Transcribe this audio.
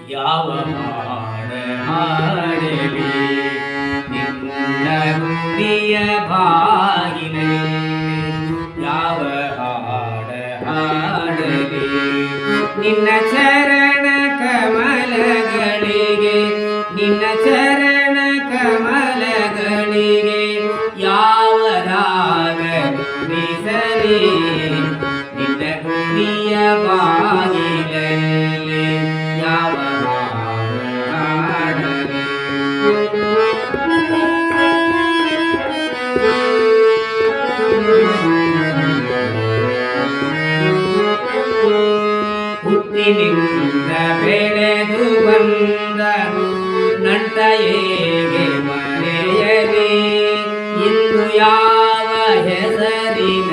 ಯಾವ ಹಾಡ ಹಾಡಲಿ ನಿನ್ನ ಗುಡಿಯ ಬಾಗಿಲಲ್ಲಿ ಯಾವ ಹಾಡ ಹಾಡಲಿ ನಿನ್ನ ಚರಣ ಕಮಲಗಳಿಗೆ ನಿನ್ನ ಚರಣ ಕಮಲಗಳಿಗೆ ಯಾವ ರಾಗ ನುಡಿಸಲಿ ನಿನ್ನ ಗುಡಿಯ ಬಾಗಿಲಲ್ಲಿ ಯಾವ ಹಾಡಲಿ ಹುಟ್ಟಿನಿಂದ ಬೆಳೆದು ಬಂದ ನಂಟ ಹೇಗೆ ಮರೆಯಲಿ ಇಂದು ಯಾವ ಹೆಸರಿನ